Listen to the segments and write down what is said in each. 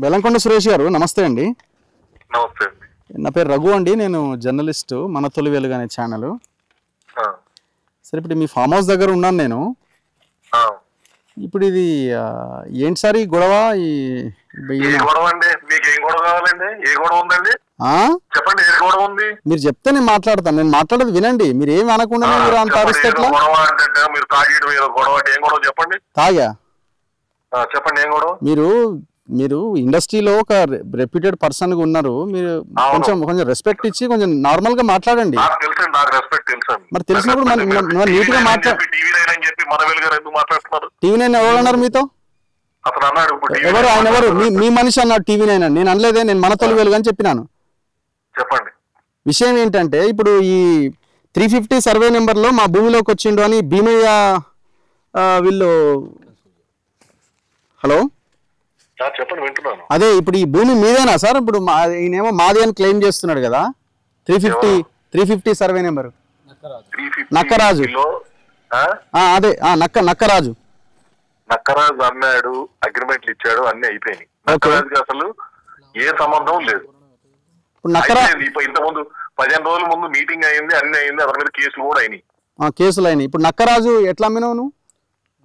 బెల్లంకొండ సురేష్ గారు నమస్తే అండి. నమస్తే అండి. నా పేరు రఘు అండి. నేను జర్నలిస్ట్ మన తొలి వెలుగు అనే ఛానల్. సరే, ఇప్పుడు మీ ఫామ్ హౌస్ దగ్గర ఉన్నాను నేను. ఇప్పుడు ఇది ఏంటి సార్ ఈ గొడవ? చెప్పండి, ఏ గొడవ ఉంది? మీరు చెప్తే నేను మాట్లాడతాను. నేను మాట్లాడేది వినండి. మీరు ఏమి అనకుండా మీరు అంత అరిస్తే ఎట్లా? తాగా చెప్పండి, ఏం గొడవ? మీరు ఇండస్ట్రీలో ఒక రెప్యూటెడ్ పర్సన్ గా ఉన్నారు. మీరు కొంచెం రెస్పెక్ట్ ఇచ్చి కొంచెం నార్మల్ గా మాట్లాడండి. మరి తెలిసినప్పుడు నీట్ గా టీవీ9 ఎవరు అన్నారు మీతో? ఎవరు ఆయన ఎవరు? మీ మనిషి అన్నాడు టీవీ9. నేను అనలేదే, నేను మన తొలి వెలుగు అని చెప్పినాను. చెప్పండి. విషయం ఏంటంటే, ఇప్పుడు ఈ 350 సర్వే నెంబర్లో మా భూమిలోకి వచ్చిండు అని భీమయ్య వీళ్ళు. హలో, చెప్పండి, వింటున్నాను. అదే ఇప్పుడు ఈ భూమి మీదేనా సార్? ఇప్పుడు ఈయనేమో మాది అని క్లెయిమ్ చేస్తున్నాడు కదా. 350 సర్వే నెంబర్ నక్కరాజు. అదే నక్కరాజు అన్నాడు, అగ్రిమెంట్లు ఇచ్చాడు, అన్ని అయిపోయినాయి. నక్కరాజుకి అసలు ఏ సంబంధం లేదు. ఇంత ముందు 15 రోజుల ముందు మీటింగ్ అయింది, అన్ని అయింది, అతని మీద కేసులు కూడా అయినాయి. కేసులు అయినాయి. ఇప్పుడు నక్కరాజు ఎట్లా అమ్మినావు నువ్వు?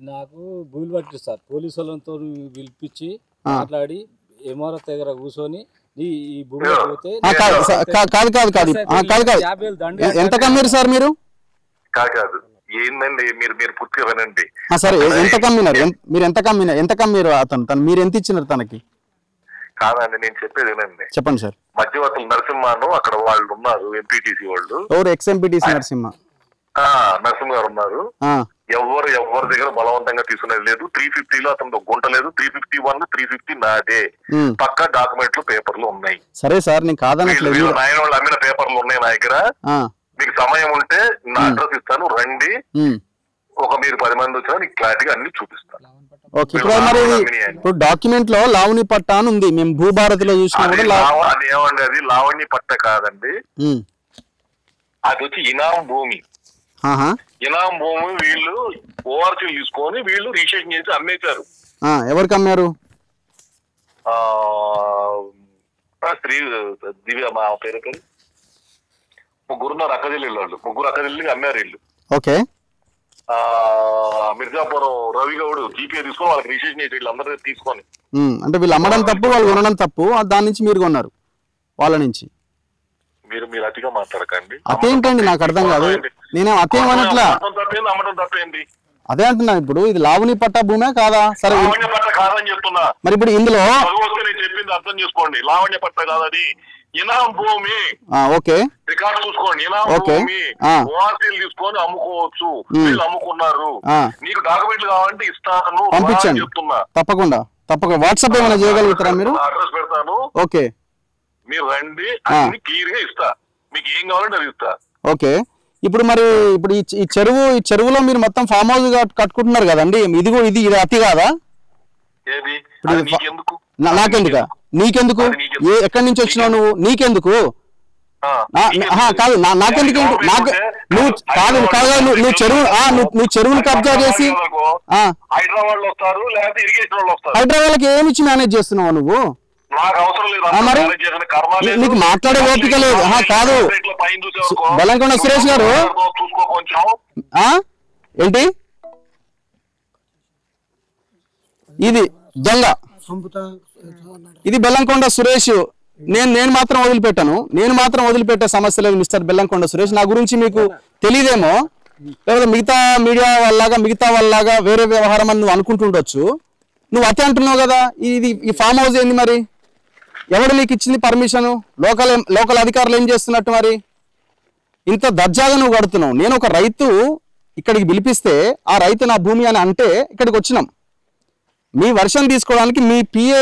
నాకు భూమి పట్టి సార్ పోలీసు వాళ్ళతో పిలిపించి మాట్లాడి ఎంఆర్ఓ దగ్గర కూర్చొని ఈ భూమి ఎంత కమ్మారు సార్ మీరు? కాదు, ఏందండి, మీరు పూర్తిగా వినండి. సరే, ఎంత కమ్మినారు? మీరు ఎంత కమ్మారు? అతను మీరు ఎంత ఇచ్చినారు తనకి? కాదండి, నేను చెప్పేది వినండి. చెప్పండి సార్. మధ్యవర్తులు నరసింహను అక్కడ వాళ్ళు ఉన్నారు, ఎంపీటీసీ వాళ్ళు. ఎవరు? ఎక్స్ ఎంపీటీసీ నరసింహ గారు ఉన్నారు. ఎవరి దగ్గర బలవంతంగా తీసుకునేది లేదు. 350లో అతను గుంట లేదు. 351, 350 నాదే. పక్క డాక్యుమెంట్లు, పేపర్లు ఉన్నాయి. సరే సార్, నేను కాదనట్లేదు. ఆయన వాళ్ళు అమ్మిన పేపర్లు ఉన్నాయి నా దగ్గర. మీకు సమయం ఉంటే నా అడ్రస్ ఇస్తాను, రండి. మీరు 10 మంది వచ్చినా నీకు క్లారిటీగా అన్ని చూపిస్తాను. ఓకే. ఇప్పుడు డాక్యుమెంట్ లో లావణి పట్ట అని ఉంది. మేము భూభారతిలో చూసినా కూడా ఏమండి, అది లావణ్య పట్ట కాదండి. అది వచ్చి ఇనాం భూమి. ఇనాం భూమి వీళ్ళు ఓఆర్సీ తీసుకొని వీళ్ళు రిజిస్ట్రేషన్ చేసి అమ్మేశారు. ఎవరికి అమ్మారు? శ్రీ దివ్య మా పేరు ముగ్గురున్నారు అక్కజల్లి వాళ్ళు. ముగ్గురు అక్కజల్లి అమ్మారు వీళ్ళు. ఓకే. మిర్జాపురం రవి గౌడ్ జీపీఏ తీసుకొని వాళ్ళకి రిజిస్ట్రేషన్ చేసి వీళ్ళందరూ తీసుకొని. అంటే వీళ్ళు అమ్మడం తప్పు, వాళ్ళు కొనడం తప్పు. దాని నుంచి మీరు కొన్నారు వాళ్ళ నుంచి. మీరు అతిగా మాట్లాడకండి. అదేంటండి, నాకు అర్థం కాదు. నేనే అతేమనట్లా, అమ్మటం తప్పేంటి? అదే అంటున్నా. ఇప్పుడు ఇది లావణి పట్ట భూమే కాదా? సరే, లావణ్య పట్ట కాదని చెప్తున్నా. మరి ఇప్పుడు ఇందులో నేను చెప్పింది అర్థం చేసుకోండి. లావణ్య పట్ట కాదది, ఇనాం భూమి. ఓకే, రికార్డు చూసుకోండి. ఇనాం భూమి ఓఆర్సీలు తీసుకొని అమ్ముకోవచ్చు. వీళ్ళు అమ్ముకున్నారు. నీకు డాక్యుమెంట్లు కావాలంటే ఇస్తాను, పంపించండి. చెప్తున్నా. తప్పకుండా వాట్సాప్ ఏమైనా చేయగలుగుతారా మీరు? అడ్రస్ పెడతాను. ఓకే, మీరు రండి, అన్ని క్లియర్ గా ఇస్తా. మీకు ఏం కావాలంటే అది ఇస్తా. ఓకే. ఇప్పుడు మరి ఈ చెరువులో మీరు మొత్తం ఫామ్ హౌస్ కట్టుకుంటున్నారు కదండి. ఇది అతి కాదా? నాకెందుకు? నీకెందుకు? ఎక్కడి నుంచి వచ్చినావు నువ్వు? నీకెందుకు? కాదు, నాకెందుకు? నువ్వు చెరువులు కబ్జా చేసి హైదరాబాద్ ఏమి ఇచ్చి మేనేజ్ చేస్తున్నావు నువ్వు? మరి నీకు మాట్లాడే ఓపిక లేదు. కాదు, బెల్లంకొండ సురేష్ గారు ఏంటి ఇది దొంగ? ఇది బెల్లంకొండ సురేష్. నేను మాత్రం వదిలిపెట్టాను. నేను మాత్రం వదిలిపెట్టే సమస్య లేదు మిస్టర్ బెల్లంకొండ సురేష్. నా గురించి మీకు తెలియదేమో, లేకపోతే మిగతా మీడియా వాళ్ళలాగా మిగతా వాళ్ళలాగా వేరే వ్యవహారం అని నువ్వు అనుకుంటుండొచ్చు. నువ్వు అతే అంటున్నావు కదా. ఈ ఫామ్ హౌస్ ఏంది మరి? ఎవడు నీకు ఇచ్చింది పర్మిషన్? లోకల్ అధికారులు ఏం చేస్తున్నట్టు మరి? ఇంత దర్జాగా నువ్వు కడుతున్నావు. నేను ఒక రైతు ఇక్కడికి పిలిపిస్తే ఆ రైతు నా భూమి అని అంటే ఇక్కడికి వచ్చినాం. మీ వర్షన్ తీసుకోవడానికి మీ పిఏ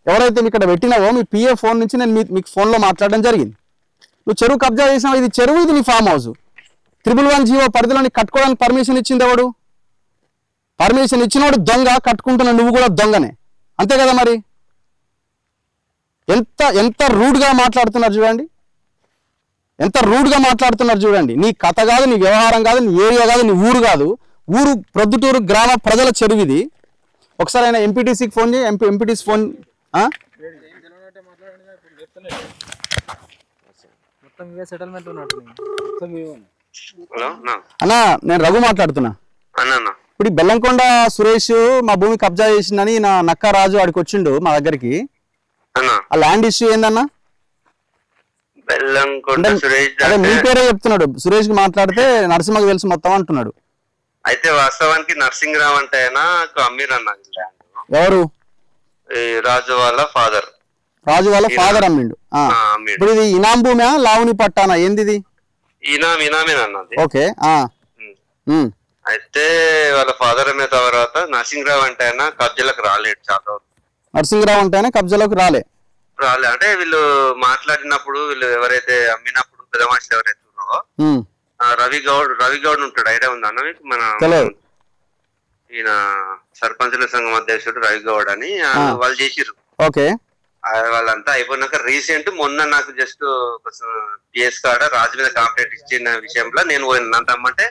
ఎవరైతే ఇక్కడ పెట్టినావో మీ పిఏ ఫోన్ నుంచి నేను మీకు ఫోన్లో మాట్లాడడం జరిగింది. నువ్వు చెరువు కబ్జా చేసినావు. ఇది చెరువు, ఇది నీ ఫామ్ హౌస్. 111 జీవో పరిధిలో నీకు కట్టుకోవడానికి పర్మిషన్ ఇచ్చింది ఎవడు? పర్మిషన్ ఇచ్చినవాడు దొంగ, కట్టుకుంటున్నావు నువ్వు కూడా దొంగనే. అంతే కదా మరి? ఎంత రూడ్గా మాట్లాడుతున్నారు చూడండి. ఎంత రూడ్గా మాట్లాడుతున్నారు చూడండి. నీ కథ కాదు, నీ వ్యవహారం కాదు, నీ ఏరియా కాదు, నీ ఊరు కాదు. ఊరు ప్రొద్దుటూరు గ్రామ ప్రజల చెరువు ఇది. ఒకసారి ఆయన ఎంపీటీసీకి ఫోన్ చేయి. ఎంపీటీసీ ఫోన్ అన్నా నేను రఘు మాట్లాడుతున్నా. ఇప్పుడు ఈ బెల్లంకొండ సురేష్ మా భూమి కబ్జా చేసిందని నా నక్కా రాజు ఆడికి వచ్చిండు మా దగ్గరికి. ఆ ల్యాండ్ ఇష్యూ ఏందన్నా? అదే మీ పేరే చెప్తున్నాడు. సురేష్ కి మాట్లాడితే నరసింహకి తెలుసు మొత్తం అంటున్నాడు. అయితే వాస్తవానికి నరసింహరావు అంటే అమీర్ అన్న. ఎవరు? రాజు వాళ్ళ ఫాదర్. రాజు వాళ్ళ ఫాదర్ అమ్మిండు. ఇప్పుడు ఇది ఇనాం భూమి లావుని పట్టానా ఏంది ఇది? ఇనామేనన్నది. ఓకే. అయితే వాళ్ళ ఫాదర్ అమ్మిన తర్వాత నరసింహరావు అంటే కబ్జాలకు రాలేడు చాలా. నరసింహరావు అంటే కబ్జాలకు రాలే అంటే వీళ్ళు మాట్లాడినప్పుడు వీళ్ళు ఎవరైతే అమ్మినప్పుడు పెద్ద మనుషులు ఎవరైతే ఉన్నారో రవిగౌడ్ ఉంటాడు. ఐడియా ఉందా అన్న మీకు? మన ఈయన సర్పంచుల సంఘం అధ్యక్షుడు రవిగౌడ్ అని వాళ్ళు చేసిర్రు. ఓకే. వాళ్ళంతా అయిపోయినాక రీసెంట్ మొన్న నాకు జస్ట్ పిఎస్ కాడ రాజు మీద కంప్లైంట్ ఇచ్చిన విషయంలో నేను పోయిన రమ్మంటే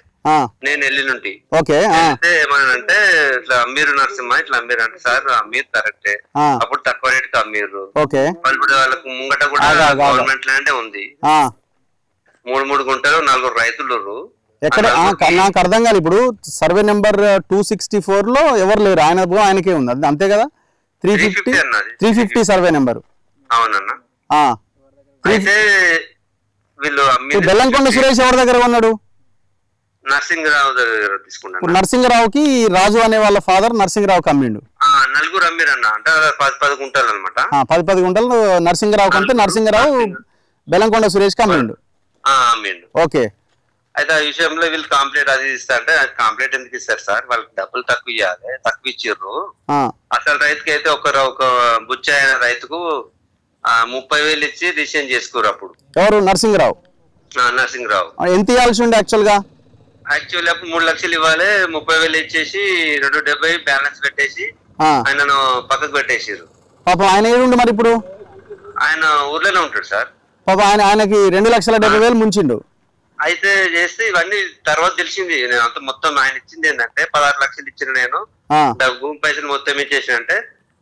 నేను వెళ్ళినుంటి. అయితే ఏమనంటే ఇట్లా అమ్మీరు నరసింహ ఇట్లా అమ్మీరు అంటే సార్ అమ్మీరు కరెక్టే, అప్పుడు తక్కువ రేట్ కి అమ్మీరు. వాళ్ళు కూడా వాళ్ళకు ముంగట కూడా గవర్నమెంట్ ల్యాండే ఉంది. 3 గుంటలు 4 రైతులు. ఎక్కడ నాకు అర్థం కాదు. ఇప్పుడు సర్వే నెంబర్ 264 లో ఎవరు లేరు, ఆయనకే ఉంది అది అంతే కదా? 350 సర్వే నెంబర్. అవునన్నా. అయితే వీళ్ళు బెల్లంకొండ సురేష్ ఎవరి దగ్గర ఉన్నాడు? నరసింహరావు దగ్గర తీసుకున్నాడు. నరసింహరావుకి రాజు అనే వాళ్ళ ఫాదర్ నరసింహరావుకి అమ్మిండు. 4 అమ్మిరు అన్న. అంటే 10 గుంటలు అనమాట. 10 గుంటలు నరసింహరావు కంటే నరసింహరావు బెల్లంకొండ సురేష్ కి అమ్మిండు. ఓకే. అయితే ఆ విషయంలో వీళ్ళు కంప్లైంట్ అది ఇస్తా అంటే కంప్లైంట్ ఎందుకు ఇస్తారు సార్, వాళ్ళకి డబ్బులు తక్కువ ఇవ్వాలి, తక్కువ ఇచ్చిర్రు. అసలు రైతుకి అయితే ఒక బుచ్చ అయిన రైతుకు 30,000 ఇచ్చి రిజిస్ట్రేషన్ చేసుకోరు అప్పుడు. ఎవరు? నరసింహరావు. ఎంత ఇవ్వాల్సి ఉండే యాక్చువల్లీ అప్పుడు 3 లక్షలు ఇవ్వాలి. 30,000 ఇచ్చేసి 270 బ్యాలెన్స్ పెట్టేసి ఆయనను పక్కకు పెట్టేసారు. పాపం ఆయన ఏడుండు మరి ఇప్పుడు? ఆయన ఊర్లోనే ఉంటాడు సార్. పాపం ఆయనకి 2,70,000 ముంచిండు. అయితే చేస్తే ఇవన్నీ తర్వాత తెలిసింది. నేను అంత మొత్తం ఆయన ఇచ్చింది ఏంటంటే 16 లక్షలు ఇచ్చిన నేను భూమి పైసలు మొత్తం ఇచ్చేసిన అంటే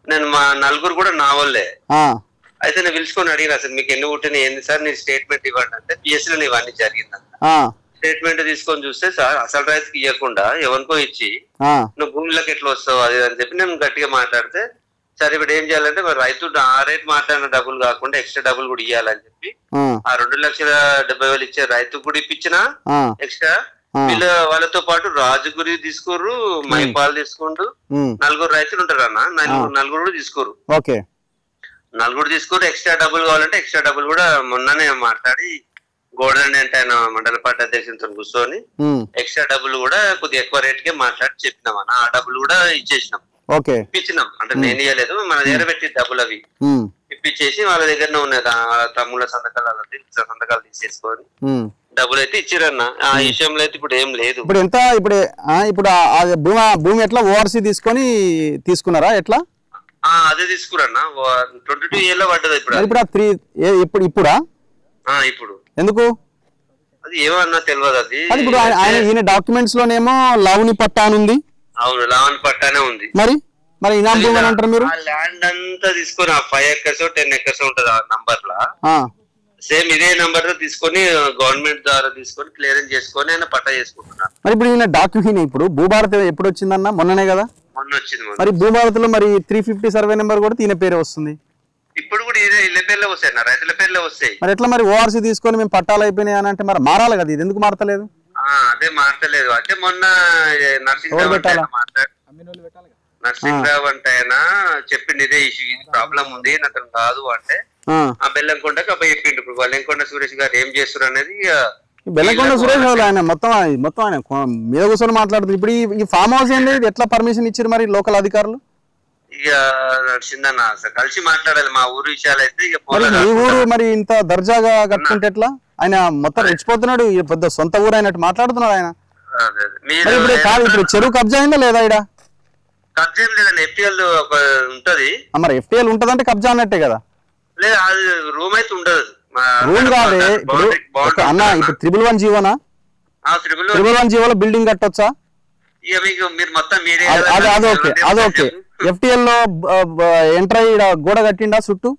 నేను మా 4 కూడా నా వాళ్ళే. అయితే నేను పిలుచుకొని అడిగిన అసలు మీకు ఎన్ని పుట్టినాయి ఏంది సార్, నీ స్టేట్మెంట్ ఇవ్వండి అంటే పిఎస్సీలో ఇవన్నీ జరిగిందంట. స్టేట్మెంట్ తీసుకొని చూస్తే సార్ అసలు రైతుకి ఇవ్వకుండా ఎవరికో ఇచ్చి నువ్వు భూమిలోకి ఎట్లా వస్తావు అది అని చెప్పి నేను గట్టిగా మాట్లాడితే సరే ఇప్పుడు ఏం చేయాలంటే మరి రైతు ఆ రేట్ మాట్లాడిన డబ్బులు కాకుండా ఎక్స్ట్రా డబ్బులు కూడా ఇవ్వాలని చెప్పి ఆ 2,70,000 ఇచ్చే రైతు కూడా ఇప్పించిన ఎక్స్ట్రా వాళ్ళతో పాటు రాజు గురి తీసుకోరు, మైపాలు తీసుకుంటూ 4 రైతులు ఉంటారు అన్న. 4 కూడా తీసుకోరు. 4 తీసుకోరు. ఎక్స్ట్రా డబ్బులు కావాలంటే ఎక్స్ట్రా డబ్బులు కూడా మొన్ననే మాట్లాడి గోడని అంటే ఆయన మండల పార్టీ అధ్యక్షులతో కూర్చొని ఎక్స్ట్రా డబ్బులు కూడా కొద్దిగా ఎక్కువ రేట్ కే మాట్లాడి చెప్పినాం అన్న. ఆ డబ్బులు కూడా ఇచ్చేసినాం, ఇప్పించినాం. అంటే నేను ఇవ్వలేదు, మన దగ్గర పెట్టి డబ్బులు అవి ఇప్పించేసి వాళ్ళ దగ్గరనే ఉన్నాయి. వాళ్ళ తమ్ముళ్ళ సంతకాలు తీసేసుకొని డబ్బులు అయితే ఇచ్చిరన్న. ఆ విషయంలో అయితే ఇప్పుడు ఏం లేదు. ఇప్పుడు ఎంత ఇప్పుడు భూమి ఎట్లా ఓఆర్సీ తీసుకున్నారా ఎట్లా? అదే తీసుకురన్నా. 22 years పడ్డది ఇప్పుడు. ఇప్పుడా? ఇప్పుడు ఎందుకు అది ఏమన్నా తెలియదు. అది ఇప్పుడు ఈయన డాక్యుమెంట్స్ లోనేమో లావుని పట్టా అని ఉంది. అవును, లావణి పట్టానే ఉంది. మరి ఇనాం భూమి అని అంటారు మీరు? ల్యాండ్ అంతా తీసుకొని 5 acres 10 acres ఉంటది ఆ నంబర్ లా. సేమ్ ఇదే నంబర్ లో తీసుకొని గవర్నమెంట్ ద్వారా తీసుకొని క్లియరెన్స్ చేసుకొని ఆయన పట్టా చేసుకుంటున్నారు. మరి ఇప్పుడు ఈయన డాక్యుమెంట్ ఇప్పుడు భూభారత్ ఎప్పుడు వచ్చిందన్న? మొన్ననే కదా? మొన్న వచ్చింది. మరి భూభారత్ లో మరి 350 సర్వే నెంబర్ కూడా ఈయన పేరే వస్తుంది. ఇప్పుడు కూడా ఇళ్ళ పేర్లే వస్తాయి, రైతుల పేర్లే వస్తాయి. మరి ఎట్లా మరి ఓఆర్సీ తీసుకొని మేము పట్టాలు అయిపోయినాయి అని అంటే మరి మారాలి కదా, ఇది ఎందుకు మారతలేదు? అదే మారతలేదు. అంటే మొన్న నరసింహరావు అంటే ఆయన చెప్పింది ఇదే ఇష్యూ, ఇది ప్రాబ్లం ఉంది అతను కాదు అంటే ఆ బెల్లంకొండకి అబ్బాయి చెప్పిండు. ఇప్పుడు బెల్లంకొండ సురేష్ గారు ఏం చేస్తారు అనేది బెల్లంకొండ సురేష్ ఆయన మొత్తం ఆయన మీద కూర్చొని మాట్లాడుతుంది. ఇప్పుడు ఈ ఫామ్ హౌస్ ఏంది, ఎట్లా పర్మిషన్ ఇచ్చారు మరి లోకల్ అధికారులు? ఇక నడిచిందన్న కలిసి మాట్లాడాలి. మా ఊరు విషయాలు అయితే మీ ఊరు మరి ఇంత దర్జాగా కట్టుకుంటే ఎట్లా? ఆయన మొత్తం రెచ్చిపోతున్నాడు, పెద్ద సొంత ఊరు అయినట్టు మాట్లాడుతున్నాడు ఆయన. ఇప్పుడు కాదు, ఇప్పుడు చెరువు కబ్జా అయిందా లేదా? ఇక్కడ కబ్జా ఏం లేదండి, ఎఫ్టీఎల్ ఉంటది. మరి ఎఫ్టీఎల్ ఉంటదంటే కబ్జా అన్నట్టే కదా? లేదు, అది రూమ్ అయితే ఉండదు. రూమ్ కాదే అన్న. ఇప్పుడు 111 జీవోనా? 111 జీవోలో బిల్డింగ్ కట్టొచ్చా? ఇక మీకు మీరు మొత్తం అదొకే. ఎఫ్టీఎల్ లో ఎంటర్ అయ్యి గోడ కట్టిండా చుట్టూ?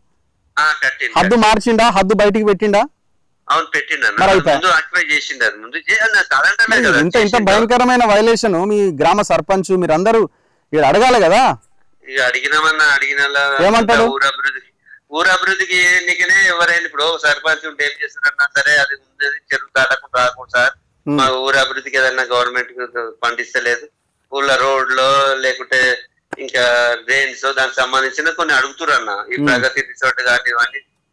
కట్టిండు. హద్దు మార్చిండా, హద్దు బయటికి పెట్టిండా? అవును పెట్టిండు. మరి అయితే ముందు ఆక్యుపై చేసిండు, అది ముందు కాదంటే కదా. ఇంత భయంకరమైన వైలేషన్ మీ గ్రామ సర్పంచ్ మీరందరూ ఇక్కడ అడగాలి కదా. ఇక అడిగినామన్నా అడిగిన ఏమంటాడు? ఊరు అభివృద్ధికి ఎన్నికనే ఎవరైనా ఇప్పుడు సర్పంచ్ ఉంటే ఏం చేస్తారన్నా సరే అది ఉంది చెరువు దాటకుండా రాకుండా సార్ మా ఊరు అభివృద్ధికి ఏదన్నా గవర్నమెంట్ పండిస్తలేదు, ఊళ్ళో రోడ్లో లేకుంటే ఇంకా డ్రైన్స్ దానికి సంబంధించిన కొన్ని అడుగుతురు అన్న. ఈ ప్రగతి రిసార్ట్ కానీ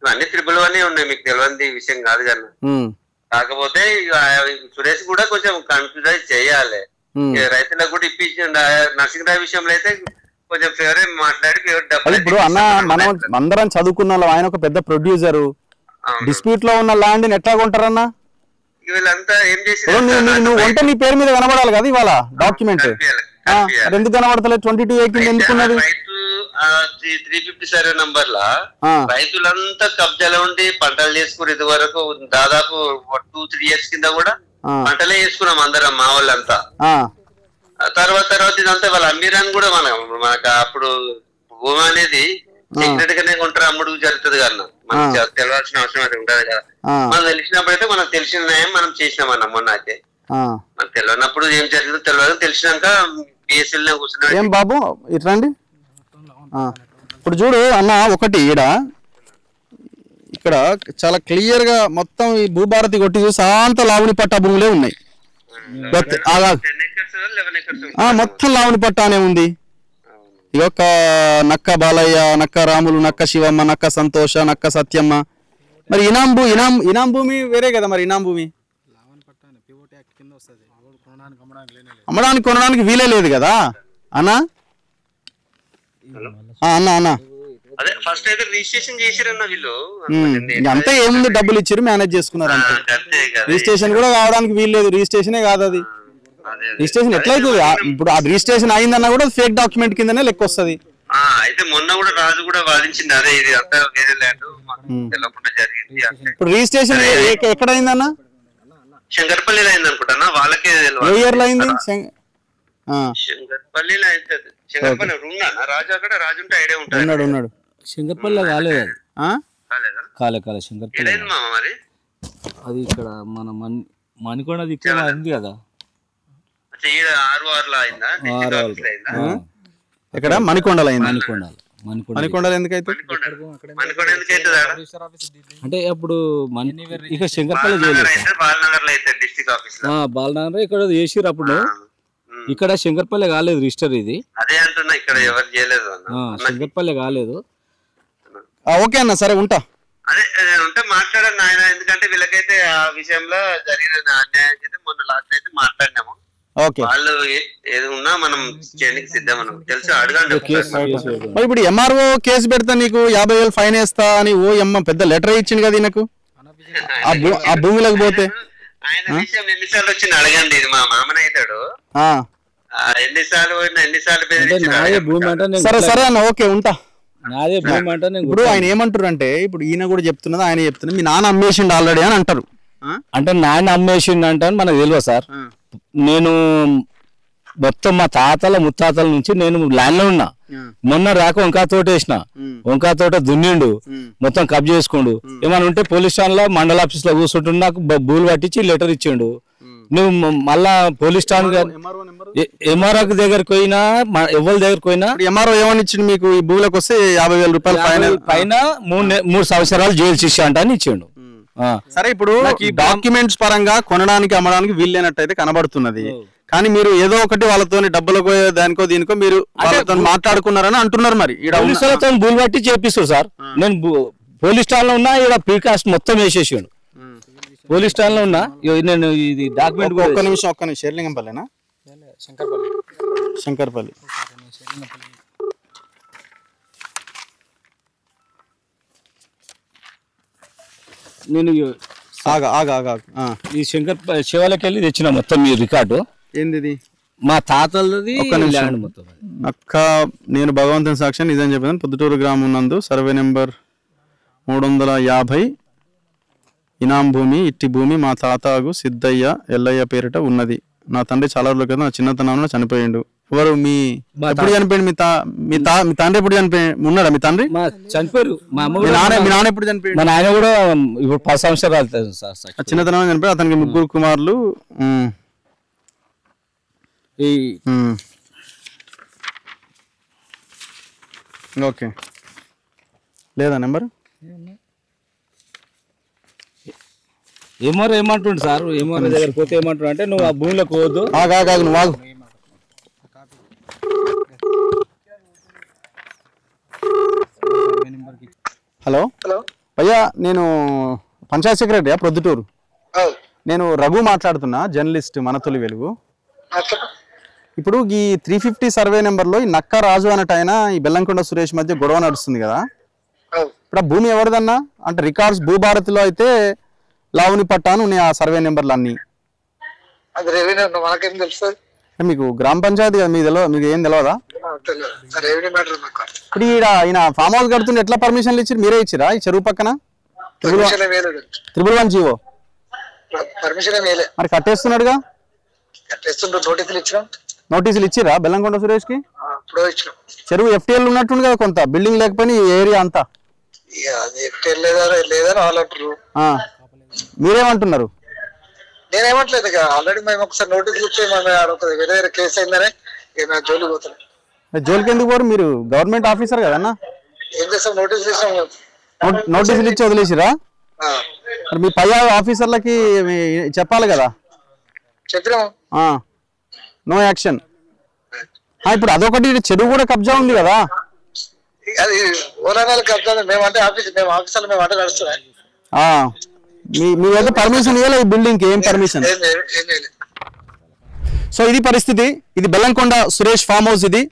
ఇవన్నీ త్రిపుల్ ఉన్నాయి, మీకు తెలియని విషయం కాదు కన్నా. కాకపోతే సురేష్ కూడా కొంచెం కన్ఫ్యూజ్ చేయాలి, రైతులకు కూడా ఇప్పించండి. నరసింహరావు విషయంలో అయితే కొంచెం ఫేవరెట్ మాట్లాడి ఇప్పుడు అన్న మనం అందరం చదువుకున్న ఆయన ఒక పెద్ద ప్రొడ్యూసర్, డిస్ప్యూట్ లో ఉన్న ల్యాండ్ ఎట్లా కొంటారన్నా? వీళ్ళంతా ఏం చేసి నువ్వు అంటే నీ పేరు మీద కనబడాలి కదా ఇవాళ డాక్యుమెంట్, ఎందుకు కనబడతలేదు? 22A కింద ఎందుకున్నది? 350 సర్వే నంబర్ లా రైతులంతా కబ్జాలో ఉండి పంటలు చేసుకుని ఇది వరకు దాదాపు 2-3 years కింద కూడా పంటలే చేసుకున్నాం అందరం మా వాళ్ళంతా. తర్వాత ఇదంతా వాళ్ళ అమ్మీరాన్ని కూడా మనకు అప్పుడు భూమి అనేది సీక్రెట్ గానే కొంటారు, అమ్ముడు జరుగుతుంది కన్నా, మనకి తెలియాల్సిన అవసరం అయితే ఉంటది కదా. మనం తెలిసినప్పుడు అయితే మనకు తెలిసిన న్యాయం మనం చేసినామన్నా. మొన్న అయితే మనకు తెలియనప్పుడు ఏం జరిగిందో తెలియదు, తెలిసినాక PSL కూర్చున్నాడు. ఏం బాబు ఇట్రండి. ఇప్పుడు చూడు అన్న, ఒకటి ఇక్కడ చాలా క్లియర్ గా మొత్తం ఈ భూభారతి కొట్టి చూసి అంత లావుని పట్టా భూములే ఉన్నాయి, మొత్తం లావుని పట్టానే ఉంది. ఇక ఒక్క నక్క బాలయ్య, నక్క రాములు, నక్క శివమ్మ, నక్క సంతోష, నక్క సత్యమ్మ. మరి ఇనాం భూమి వేరే కదా, మరి ఇనాం భూమి అమ్మడానికి కొనడానికి వీలే లేదు కదా అన్నా. అన్నా అదే ఫస్ట్ అయితే రిజిస్ట్రేషన్ చేసిరన్న వీళ్ళు, అంతా ఏముంది డబ్బులు ఇచ్చారు మేనేజ్ చేసుకున్నారు అంతే. రిజిస్ట్రేషన్ కూడా కావడానికి వీలు లేదు, రిజిస్ట్రేషనే కాదు అది. రిజిస్ట్రేషన్ ఎట్లయితుంది? ఇప్పుడు ఆ రిజిస్ట్రేషన్ అయిందన్నా కూడా ఫేక్ డాక్యుమెంట్ కిందనే లెక్క వస్తుంది. అయితే మొన్న కూడా రాజు కూడా వాదించింది అదే, ఇది అంతా వేరే ల్యాండ్ తెలవకుండా జరిగింది. ఇప్పుడు రిజిస్ట్రేషన్ ఎక్కడ అయిందన్నా? శంకర్పల్లిలో అయింది అనుకుంటా, వాళ్ళకే ఏ ఇయర్ లో అయింది? శంకర్పల్లిలో అయితే శంకర్పల్లి ఉన్నానా రాజు, అక్కడ రాజు ఉంటే ఐడియా ఉంటుంది. ఉన్నాడు శంకర్పల్లి కాలేదు, కాలే శంకర్పల్లి మామ. మరి అది ఇక్కడ మన మణికొండ ఇక్కడ ఉంది కదా, ఇక్కడ మణికొండలో అయింది. మణికొండలో ఎందుకైతే అంటే అప్పుడు ఇక్కడ శంకర్పల్లి చేయలేదు, బాలనగర్ ఇక్కడ చేసిరు అప్పుడు. ఇక్కడ శంకర్పల్లి కాలేదు రిజిస్టర్, ఇది అదే అంటున్నా, ఇక్కడ ఎవరు చేయలేదు, శంకర్పల్లి కాలేదు. ఓకే అన్న, సరే ఉంటా. అదే ఉంటే మాట్లాడండి ఆయన, ఎందుకంటే వీళ్ళకైతే ఆ విషయంలో జరిగిన అన్యాయం అయితే మొన్న లాస్ట్ అయితే మాట్లాడినాము. వాళ్ళు ఏది ఉన్నా మనం చేయడానికి సిద్ధం, తెలుసు అడగండి. మరి ఇప్పుడు MRO కేసు పెడతా నీకు 50,000 ఫైన్ వేస్తా అని పెద్ద లెటర్ ఇచ్చింది కదా ఈయనకు ఆ భూమిలోకి పోతే. ఆయన విషయం ఎన్నిసార్లు వచ్చింది అడగండి, ఇది మా మామనే అవుతాడు. ఎన్నిసార్లు సరే అన్న, ఓకే ఉంటా. నాదే భూమి అంటే ఇప్పుడు ఆయన ఏమంటారు అంటే, ఇప్పుడు ఈయన కూడా చెప్తున్నది, ఆయన చెప్తున్నది మీ నాన్న అమ్మేసిండు ఆల్రెడీ అని అంటారు. అంటే నాన్న అమ్మేసిండు అంటే మనకు తెలియదు సార్. నేను మొత్తం మా తాతల ముత్తాతల నుంచి నేను ల్యాండ్ లో ఉన్నా. మొన్న రాక వంకాయ తోట వేసిన, వంకాయ తోట దున్నిండు, మొత్తం కబ్ చేసుకోండు. ఏమైనా ఉంటే పోలీస్ స్టేషన్ లో మండల ఆఫీస్ లో కూర్చుంటుండు, నాకు భూలు పట్టించి లెటర్ ఇచ్చిండు. నువ్వు మళ్ళా పోలీస్ స్టేషన్ MRO దగ్గరికి పోయినా, ఎవరి దగ్గరికి పోయినా MRO ఏమని ఇచ్చిండు మీకు? ఈ భూమిలోకి వస్తే 50,000 రూపాయలు పైన 3 సంవత్సరాలు జైలు శిక్ష అంట అని ఇచ్చిండు. సరే, ఇప్పుడు డాక్యుమెంట్స్ పరంగా కొనడానికి అమ్మడానికి వీల్లేనట్టయితే కనబడుతున్నది, కానీ మీరు ఏదో ఒకటి వాళ్ళతో డబ్బులకు దానికో దీనికో మీరు వాళ్ళతో మాట్లాడుకున్నారని అంటున్నారు. మరి పోలీసులతో భూమి పట్టి చేపిస్తారు సార్. నేను పోలీస్ స్టేషన్ లో ఉన్నా, ఇక్కడ ప్రీకాస్ట్ మొత్తం వేసేసాడు. పోలీస్ స్టేషన్ లో ఉన్నా, నేను ఇది డాక్యుమెంట్. ఒక్క నిమిషం షేర్లింగంపల్లినా? శంకర్పల్లి. నేను ఈ శివాలకి వెళ్ళి తెచ్చిన మొత్తం మీ రికార్డు. ఏంది మా తాతలది మొత్తం. అక్క నేను భగవంతుని సాక్షి నిజం చెప్పాను. పొద్దుటూరు గ్రామం నందు సర్వే నెంబర్ 350 ఇనాం భూమి, ఇట్టి భూమి మా తాతకు సిద్ధయ్య ఎల్లయ్య పేరిట ఉన్నది. నా తండ్రి చాలా రోజుల క్రితం నా చిన్నతనంలో చనిపోయిండు. ఎవరు మీ ఎప్పుడు చనిపోయింది మీ తండ్రి ఎప్పుడు చనిపోయి ఉన్నాడా మీ తండ్రి చనిపోయారు మా అమ్మ మీ నాన్న ఎప్పుడు చనిపోయి మా నాయన కూడా ఇప్పుడు 10 సంవత్సరాలు సార్ చిన్నతనం చనిపోయి అతనికి 3 కుమారులు ఓకే లేదా నెంబర్ ఏమంటుండు సార్ దగ్గర పోతే ఏమంటుండు అంటే నువ్వు ఆ భూమిలోకి పోవద్దు ఆగు నువ్వు ఆగు హలో భయ్యా నేను పంచాయత్ సెక్రటరీ ప్రొద్దుటూరు నేను రఘు మాట్లాడుతున్నా జర్నలిస్ట్ మన తొలి వెలుగు ఇప్పుడు ఈ 350 సర్వే నెంబర్లో ఈ నక్క రాజు అన్నట్టు ఆయన ఈ బెల్లంకొండ సురేష్ మధ్య గొడవ నడుస్తుంది కదా ఇప్పుడు ఆ భూమి ఎవరిదన్నా అంటే రికార్డ్స్ భూభారతిలో అయితే లావుని పట్టాను ఉన్నాయి ఆ సర్వే నెంబర్లు అన్ని మీకు గ్రామ పంచాయతీ కదా మీకు ఏం తెలియదా ఇప్పుడు ఈయన ఫామ్ హౌస్ కడుతుంటే ఎట్లా పర్మిషన్లు ఇచ్చారు మీరే ఇచ్చిరా ఈ చెరువు పక్కన 311 జీవో మరి కట్టేస్తున్నాడుగా నోటీసులు ఇచ్చిరా బెల్లంకొండ సురేష్ కి చెరువు FTL ఉన్నట్టుండి కదా కొంత బిల్డింగ్ లేకపోయినా ఈ ఏరియా అంతా మీరేమంటున్నారు నేనేమంటలేదు ఆల్రెడీ మేము ఒకసారి నోటీసులు ఇచ్చి వేరే కేసు అయిందనే జోలికి పోతున్నాం జోలికి ఎందుకు పోరు మీరు గవర్నమెంట్ ఆఫీసర్ కదన్నా ఏం చేస్తాం నోటీసులు ఇచ్చి వదిలేసిరా మరి మీ పై ఆఫీసర్లకి చెప్పాలి కదా చెప్పినాం నో యాక్షన్ ఇప్పుడు అదొకటి చెరువు కూడా కబ్జా ఉంది కదా అది ఓనర్లు కబ్జా మేమంటే ఆఫీసర్లు మేము అంటే నడుస్తున్నాయి మీ అయితే పర్మిషన్ ఇవ్వలేదు ఈ బిల్డింగ్ కి ఏం పర్మిషన్ సో ఇది పరిస్థితి ఇది బెల్లంకొండ సురేష్ ఫామ్ హౌస్ ఇది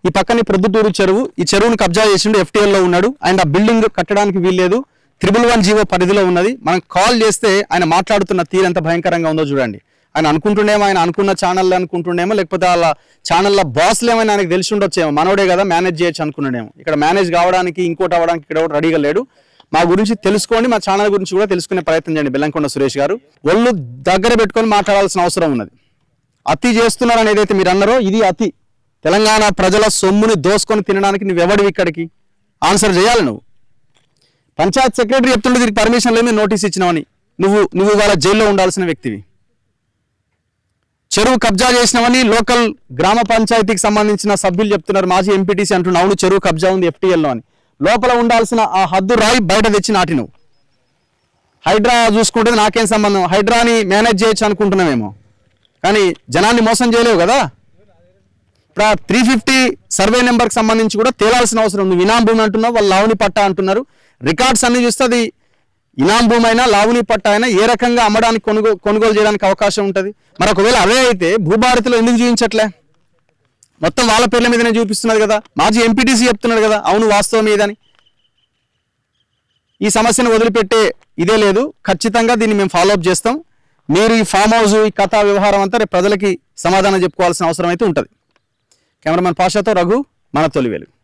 ఈ పక్కన ప్రొద్దుటూరు చెరువు ఈ చెరువును కబ్జా చేసిండు FTL లో ఉన్నాడు అండ్ ఆ బిల్డింగ్ కట్టడానికి వీల్లేదు 311 జీవో పరిధిలో ఉన్నది మనం కాల్ చేస్తే ఆయన మాట్లాడుతున్న తీరు ఎంత భయంకరంగా ఉందో చూడండి ఆయన అనుకుంటుండేమో ఆయన అనుకున్న ఛానల్ అనుకుంటుండేమో లేకపోతే వాళ్ళ ఛానళ్ళ బాస్లు ఏమైనా ఆయనకు తెలిసి ఉండొచ్చేమో మనోడే కదా మేనేజ్ చేయొచ్చు అనుకున్నాడేమో ఇక్కడ మేనేజ్ కావడానికి ఇంకోటి అవ్వడానికి ఇక్కడ రెడీగా లేడు మా గురించి తెలుసుకోండి మా ఛానల్ గురించి కూడా తెలుసుకునే ప్రయత్నం చేయండి బెల్లంకొండ సురేష్ గారు ఒళ్ళు దగ్గర పెట్టుకొని మాట్లాడాల్సిన అవసరం ఉన్నది అతి చేస్తున్నారని ఏదైతే మీరు అన్నారో ఇది అతి తెలంగాణ ప్రజల సొమ్ముని దోసుకొని తినడానికి నువ్వెవడివి ఇక్కడికి ఆన్సర్ చేయాలి నువ్వు పంచాయత్ సెక్రటరీ చెప్తుండే దీనికి పర్మిషన్ లేదు నోటీస్ ఇచ్చినావని నువ్వు ఇవాళ జైల్లో ఉండాల్సిన వ్యక్తివి చెరువు కబ్జా చేసినావని లోకల్ గ్రామ పంచాయతీకి సంబంధించిన సభ్యులు చెప్తున్నారు మాజీ ఎంపీటీసీ అంటున్నావు అవును చెరువు కబ్జా ఉంది FTL లో అని లోపల ఉండాల్సిన ఆ హద్దు రాయి బయట తెచ్చి నాటి నువ్వు హైడ్రా చూసుకుంటే నాకేం సంబంధం హైడ్రాని మేనేజ్ చేయొచ్చు అనుకుంటున్నామేమో కానీ జనాన్ని మోసం చేయలేవు కదా ఇప్పుడు 350 సర్వే నెంబర్కి సంబంధించి కూడా తేలాల్సిన అవసరం ఉంది ఇనాం భూమి అంటున్నావు వాళ్ళు లావుని పట్టా అంటున్నారు రికార్డ్స్ అన్ని చూస్తే అది ఇనాం భూమి అయినా లావుని పట్టా అయినా ఏ రకంగా అమ్మడానికి కొనుగోలు చేయడానికి అవకాశం ఉంటుంది మరి ఒకవేళ అవే అయితే భూభారతిలో ఎందుకు చూపించట్లే మొత్తం వాళ్ళ పేర్ల మీదనే చూపిస్తున్నది కదా మాజీ ఎంపీటీసీ చెప్తున్నాడు కదా అవును వాస్తవం ఏదని ఈ సమస్యను వదిలిపెట్టే ఇదే లేదు ఖచ్చితంగా దీన్ని మేము ఫాలోఅప్ చేస్తాం మీరు ఈ ఫామ్ హౌస్ ఈ కథా వ్యవహారం అంతా రేపు ప్రజలకి సమాధానం చెప్పుకోవాల్సిన అవసరం అయితే ఉంటుంది కెమెరామెన్ పాషాతో రఘు మన తొలి వెలుగు.